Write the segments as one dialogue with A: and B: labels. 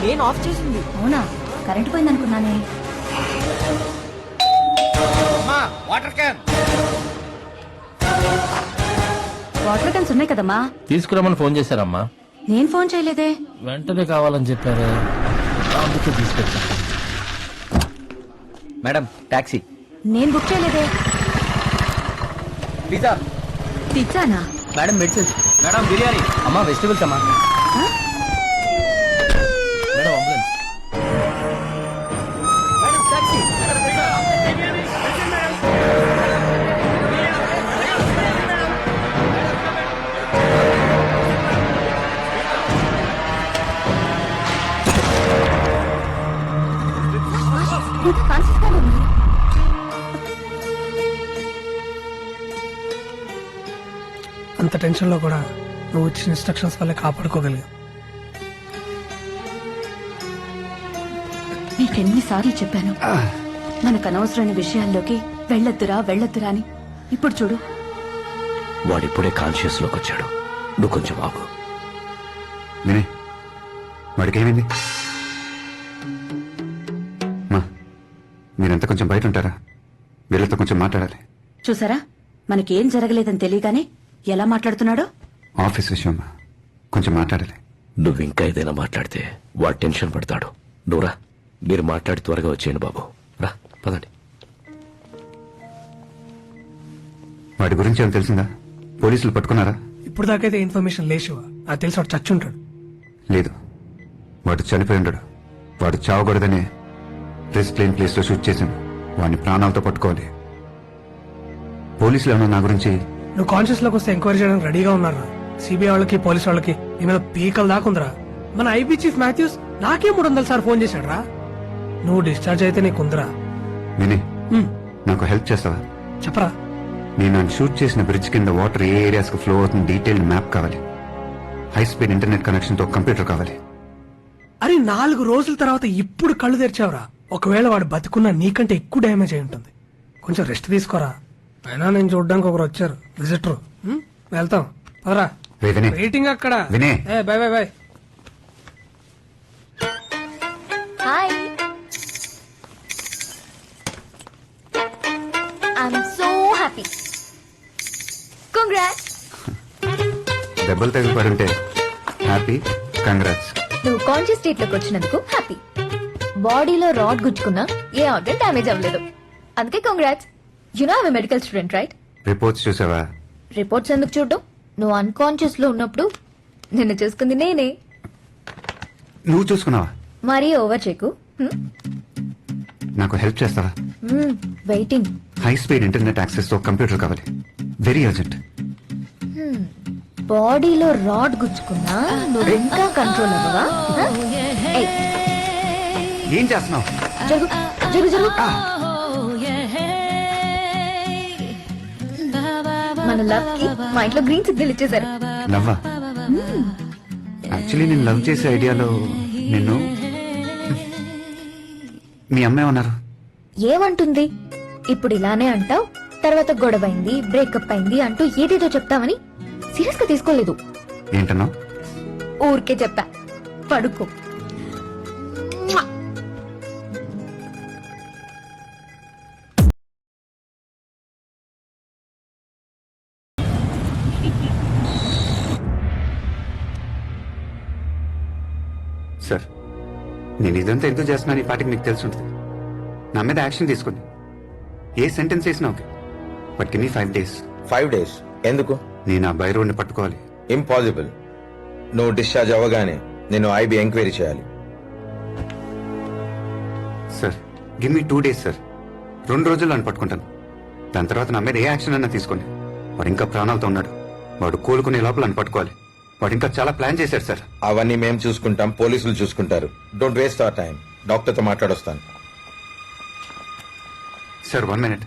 A: Train of చేసింది.
B: అవునా, current పోయింది అనుకున్నానే.
C: వాటర్ క్యాన్
B: వాటర్ క్యాన్స్ ఉన్నాయి కదమ్మా.
D: తీసుకురమ్మని ఫోన్ చేశారమ్మా.
B: నేను ఫోన్ చేయలేదే.
D: వెంటనే కావాలని చెప్పారు, అందుకే తీసుకొచ్చా.
C: Madam taxi.
B: నేను బుక్ చేయలేదే.
C: పిజ్జా.
B: పిజ్జానా?
C: Madam medicines. మేడం బిర్యానీ. అమ్మా వెజిటబుల్స్ అమ్మా.
D: Madam ambulance.
C: Madam taxi.
E: అంత టెన్షన్ లో కూడా నువ్వు ఇచ్చిన ఇన్స్ట్రక్షన్స్ వల్ల కాపాడుకోగలిగా.
B: నీకెన్నిసార్లు చెప్పాను మనకు అనవసరమైన విషయాల్లోకి వెళ్ళొద్దురా అని. ఇప్పుడు చూడు.
F: వాడిప్పుడే కాన్షియస్ లోకి వచ్చాడు, నువ్వు కొంచెం ఆగు.
G: వినే, వాడికేమైంది? మా మీరంతా కొంచెం బయట ఉంటారా? వీళ్ళతో కొంచెం మాట్లాడాలి.
B: చూసారా, మనకేం జరగలేదని తెలియగానే ఎలా మాట్లాడుతున్నాడో.
G: ఆఫీస్ విషయం కొంచెం మాట్లాడాలి.
F: నువ్వు ఇంకా ఏదైనా మాట్లాడితే వాడు టెన్షన్ పడతాడు. నువ్వురా, మీరు మాట్లాడి త్వరగా వచ్చేయండి బాబు. రా, పదండి.
G: వాడి గురించి ఏమైనా తెలిసిందా? పోలీసులు పట్టుకున్నారా?
E: ఇప్పుడు దాకైతే ఇన్ఫర్మేషన్ లేచివా? అది తెలిసి వాడు చచ్చుంటాడు.
G: లేదు, వాడు చనిపోయి ఉండడు. వాడు చావకూడదనే రిస్క్ లేని ప్లేస్ లో షూట్ చేశాను. వాడిని ప్రాణాలతో పట్టుకోవాలి. పోలీసులు ఏమన్నా నా గురించి?
E: నువ్వు కాన్షియస్ లోకి వస్తే ఎంక్వైరీ చేయడానికి రెడీగా ఉన్నారా? సిబిఐ వాళ్ళకి పోలీసు వాళ్ళకి నీ మీద పీకల దాకా ఉందిరా. మన ఐబీ చీఫ్ మాథ్యూస్ నాకే 300 సార్లు ఫోన్ చేశాడు రా. నువ్వు డిశ్చార్జ్ అయితే నీకుందిరా.
G: వినే, నాకు హెల్ప్ చేస్తావా?
E: చెప్పరా.
G: నేను షూట్ చేసిన బ్రిడ్జ్ కింద వాటర్ ఏ ఏరియాస్ కు ఫ్లో అవుతుంది డీటెయిల్డ్ మ్యాప్ కావాలి. హై స్పీడ్ ఇంటర్నెట్ కనెక్షన్ తో కంప్యూటర్ కావాలి.
E: అరే 4 రోజుల తర్వాత ఇప్పుడు కళ్ళు తెరిచావురా. ఒకవేళ వాడు బతుకున్నా నీకంటే ఎక్కువ డ్యామేజ్ అయి ఉంటుంది. కొంచెం రెస్ట్ తీసుకోరా. అయినా నేను చూడడానికి ఒకరు వచ్చారు, విజిటర్. వెళ్తాం పదరా. వెయిటింగ్ అక్కడ.
G: వినే,
E: bye bye bye.
H: Hi, I'm so happy. Congrats.
G: దెబ్బలు తగిలి పడుంటే హ్యాపీ, కంగ్రాట్స్.
H: నువ్వు కాన్షియస్ స్టేట్ లోకి వచ్చినందుకు హ్యాపీ. బాడీలో రాడ్ గుచ్చుకున్నా ఏ ఆర్గన్ డ్యామేజ్ అవ్వలేదు, అందుకే congrats. You know I medical student right?
G: Reports చూసావా?
H: రిపోర్ట్స్ ఎందుకు చూడడం? నువ్వు అన్కాన్షియస్ లో ఉన్నప్పుడు నిన్ను చూసుకుంది నేనే.
G: నువ్వు చూసుకున్నావా?
H: మరీ ఓవర్ చెక్కు.
G: నాకు హెల్ప్ చేస్తావా?
H: Waiting.
G: High speed internet access తో కంప్యూటర్ కావాలి, వెరీ అర్జెంట్.
H: బాడీలో రాడ్ గుచ్చుకున్నా నువ్వు ఇంకా కంట్రోల్ అవ్వవా?
G: ఏం చేస్తున్నావు?
H: జరుగు జరుగు జరుగు. మన లవ్ కి మా ఇంట్లో గ్రీన్ సిగ్నల్ ఇచ్చేసారు.
G: లవ్వా? యాక్చువల్లీ నేను లవ్ చేసే ఐడియాలో నిన్ను మీ అమ్మాయి ఉన్నారు.
H: ఏమంటుంది? ఇప్పుడు ఇలానే అంటావు, తర్వాత గొడవైంది, బ్రేకప్ అయింది అంటూ ఏదేదో చెప్తావని సీరియస్ గా తీసుకోలేదు.
G: ఏంటన్నావు?
H: ఊరికే చెప్పా, పడుకో.
G: సార్, నేను ఇదంతా ఎందుకు చేస్తున్నాను ఈ పాటికి మీకు తెలిసి ఉంటుంది. నా మీద యాక్షన్ తీసుకోండి. ఏ సెంటెన్స్ వేసినా ఓకే, బట్ కిన్ని 5 days.
I: 5 days ఎందుకు?
G: నేను ఆ బైరోడ్ని పట్టుకోవాలి.
I: ఇంపాసిబుల్. నువ్వు డిశ్చార్జ్ అవ్వగానే నేను ఐబీ ఎంక్వైరీ చేయాలి.
G: Sir, give me 2 days sir. 2 రోజుల్లో అని పట్టుకుంటాను. దాని తర్వాత నా మీద ఏ యాక్షన్ అన్నా తీసుకోండి. వాడు ఇంకా ప్రాణాలతో ఉన్నాడు. వాడు కోలుకునే లోపల అని పట్టుకోవాలి. వాడు ఇంకా చాలా ప్లాన్ చేశాడు సార్.
I: అవన్నీ మేము చూసుకుంటాం, పోలీసులు చూసుకుంటారు. Don't waste our time. డాక్టర్తో మాట్లాడొస్తాను.
G: Sir 1 minute.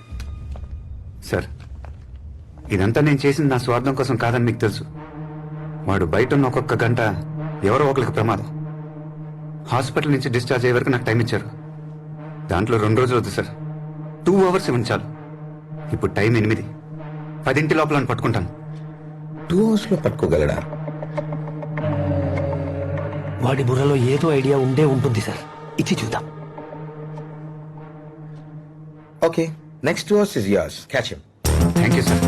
G: సార్, ఇదంతా నేను చేసింది నా స్వార్థం కోసం కాదని మీకు తెలుసు. వాడు బయట ఉన్న ఒక్కొక్క గంట ఎవరో ఒకరికి ప్రమాదం. హాస్పిటల్ నుంచి డిశ్చార్జ్ అయ్యే వరకు నాకు టైం ఇచ్చారు. దాంట్లో 2 రోజులు వద్దు సార్, 2 hours ఇవ్వండి చాలు. ఇప్పుడు టైం 8. 10 లోపల పట్టుకుంటాను.
I: 2 hours లో పట్టుకోగలడా?
D: వాడి బుర్రలో ఏదో ఐడియా ఉండే ఉంటుంది సార్. ఇచ్చి చూద్దాం.
I: Okay, next verse is yours. Catch him.
G: Thank you sir.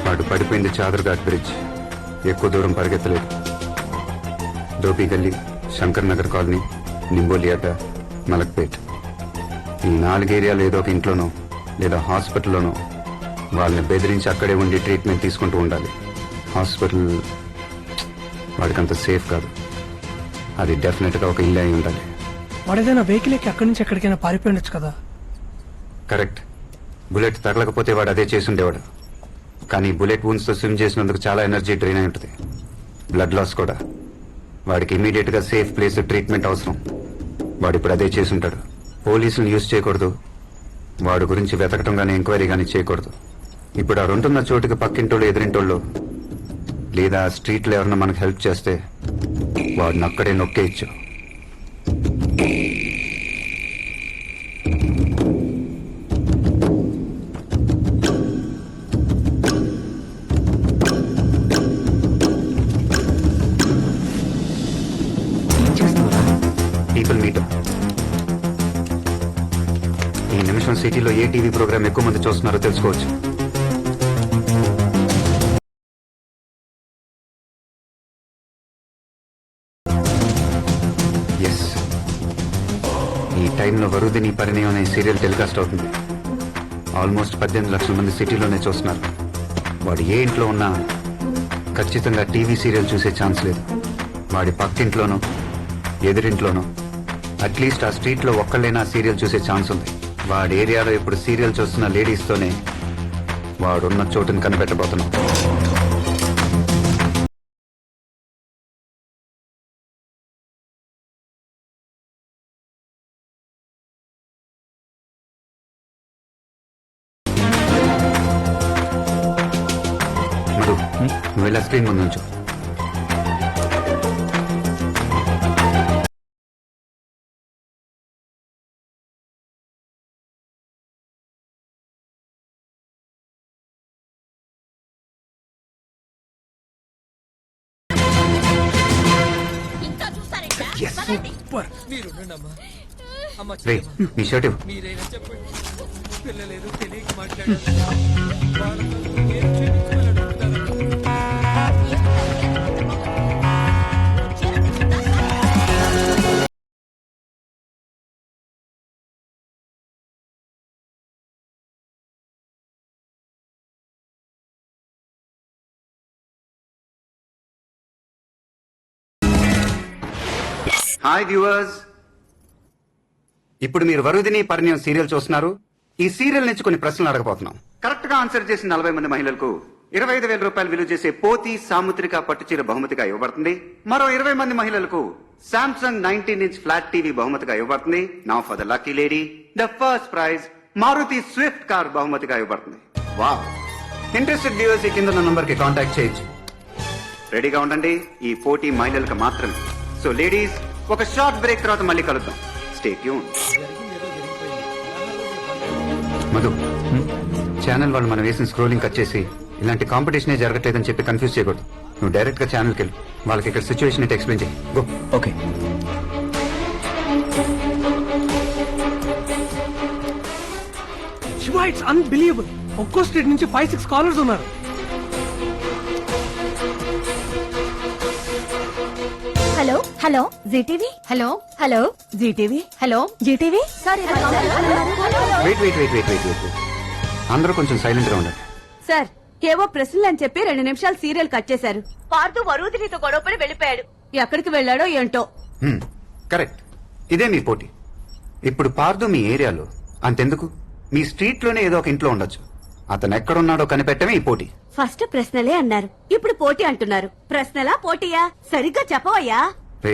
G: వాడు పడిపోయింది చాదర్ఘాట్ బ్రిడ్జ్. ఎక్కువ దూరం పరిగెత్తలేదు. దోపి గల్లీ, శంకర్ నగర్ కాలనీ, నింబోలియాట, మలక్పేట్, ఈ 4 ఏరియాలో ఏదో ఒక ఇంట్లోనో లేదా హాస్పిటల్లోనో వాళ్ళని బెదిరించి అక్కడే ఉండి ట్రీట్మెంట్ తీసుకుంటూ ఉండాలి. హాస్పిటల్ వాడికంత సేఫ్ కాదు. అది డెఫినెట్గా ఒక ఇల్లు అయి ఉండాలి.
E: వాడేదైనా వెహికల్ ఎక్కి అక్కడి నుంచి ఎక్కడికైనా పారిపోయి ఉండొచ్చు కదా.
G: కరెక్ట్. బుల్లెట్ తగలకపోతే వాడు అదే చేసి ఉండేవాడు. కానీ బుల్లెట్ వూన్స్ తో స్విమ్ చేసినందుకు చాలా ఎనర్జీ డ్రైన్ అయి ఉంటుంది. బ్లడ్ లాస్ కూడా. వాడికి ఇమీడియట్ గా సేఫ్ ప్లేస్ ట్రీట్మెంట్ అవసరం. వాడు ఇప్పుడు అదే చేసి ఉంటాడు. పోలీసులు యూజ్ చేయకూడదు. వాడి గురించి వెతకటం గానీ ఎంక్వైరీ గానీ చేయకూడదు. ఇప్పుడు ఆ ఉంటున్న చోటుకి పక్కింటోళ్ళు ఎదురింటోళ్ళు లేదా స్ట్రీట్ లో ఎవరన్నా మనకు హెల్ప్ చేస్తే వాడిని అక్కడే నొక్కేయచ్చు. People metre. ఈ నిమిషం సిటీలో ఏ టీవీ ప్రోగ్రామ్ ఎక్కువ మంది చూస్తున్నారో తెలుసుకోవచ్చు. ఎస్, ఈ టైంలో వరుదిని పరిణయం అనే సీరియల్ టెలికాస్ట్ అవుతుంది. ఆల్మోస్ట్ 18 లక్షల మంది సిటీలోనే చూస్తున్నారు. వాడు ఏ ఇంట్లో ఉన్నా ఖచ్చితంగా టీవీ సీరియల్ చూసే ఛాన్స్ లేదు. వాడి పక్కింట్లోనో ఎదురింట్లోనో అట్లీస్ట్ ఆ స్ట్రీట్ లో ఒక్కళ్ళైనా సీరియల్ చూసే ఛాన్స్ ఉంది. వాడి ఏరియాలో ఇప్పుడు సీరియల్ చూస్తున్న లేడీస్ తోనే వాడున్న చోటుని కనిపెట్టబోతున్నాం. మధు, నువ్వు వెళ్ళా స్క్రీన్ ముందు నుంచు.
E: సూపర్.
G: రే, నీ షర్ట్ ఇవ్వు. హాయ్ వ్యూవర్స్, ఇప్పుడు మీరు వరుదిని పరిణయం సీరియల్ చూస్తున్నారు. ఈ సీరియల్ నుంచి కొన్ని ప్రశ్నలు అడగబోతున్నాం. కరెక్ట్ గా ఆన్సర్ చేసిన 40 మంది మహిళలకు 25,000 రూపాయలు విలువ చేసే పోతి సాముద్రిక పట్టుచీర బహుమతిగా ఇవ్వబడుతుంది. మరో 20 మంది మహిళలకు శాంసంగ్ 19 ఇంచ్ ఫ్లాట్ టీవీ బహుమతిగా ఇవ్వబడుతుంది. Now for the lucky lady, the first prize Maruti Swift car బహుమతిగా ఇవ్వబడుతుంది. వావ్! ఇంట్రెస్టెడ్ వ్యూవర్స్ ఈ కింద నంబర్ కి కాంటాక్ట్ చేయొచ్చు. రెడీగా ఉండండి, ఈ పోటీ మహిళలకు మాత్రమే. సో లేడీస్, ఒక షార్ట్ బ్రేక్ తర్వాత మళ్ళీ కలుద్దాం. Stay tune. మధు, ఛానల్ వాళ్ళు మనం వేసిన స్క్రోలింగ్ కట్ చేసి ఇలాంటి కాంపిటీషనే జరగట్లేదని చెప్పి కన్ఫ్యూజ్ చేయకూడదు. నువ్వు డైరెక్ట్ గా ఛానల్కి వెళ్ళు. వాళ్ళకి ఇక్కడ సిచ్యువేషన్ అయితే ఎక్స్ప్లెయిన్ చేయి. Go.
C: Okay.
E: Shiva, it's unbelievable. ఒక్కో స్ట్రీట్ నుంచి 5-6 కాలర్స్ ఉన్నారు.
H: Hello
B: hello Zee TV hello hello Zee TV hello Zee TV sorry
G: wait wait wait wait wait wait అందరూ కొంచెం సైలెంట్ గా ఉండండి.
B: సార్ ఏవో ప్రశ్నలు అని చెప్పి 2 నిమిషాలు సీరియల్ కట్ చేశారు. పార్దు వరుదినితో గొడవపడి వెళ్ళిపోయాడు. ఎక్కడికి వెళ్ళాడో ఏంటో.
G: కరెక్ట్, ఇదే మీ పోటీ. ఇప్పుడు పార్దు మీ ఏరియాలో, అంతెందుకు మీ స్ట్రీట్ లోనే ఏదో ఒక ఇంట్లో ఉండొచ్చు. అతను ఎక్కడున్నాడో కనిపెట్టమే ఈ పోటీ.
B: ఫస్ట్ ప్రశ్నలే అన్నారు, ఇప్పుడు పోటీ అంటున్నారు. ప్రశ్నలా పోటీయా? సరిగ్గా చెప్పవయ్యా.
G: రే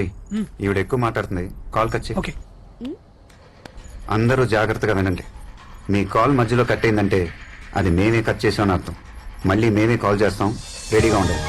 G: ఈవిడ ఎక్కువ మాట్లాడుతుంది, కాల్ కట్ చేయి.
E: ఓకే.
G: అందరూ జాగ్రత్తగా వినండి. మీ కాల్ మధ్యలో కట్ అయిందంటే అది మేమే కట్ చేసామని అర్థం. మళ్ళీ మేమే కాల్ చేస్తాం, రెడీగా ఉండండి.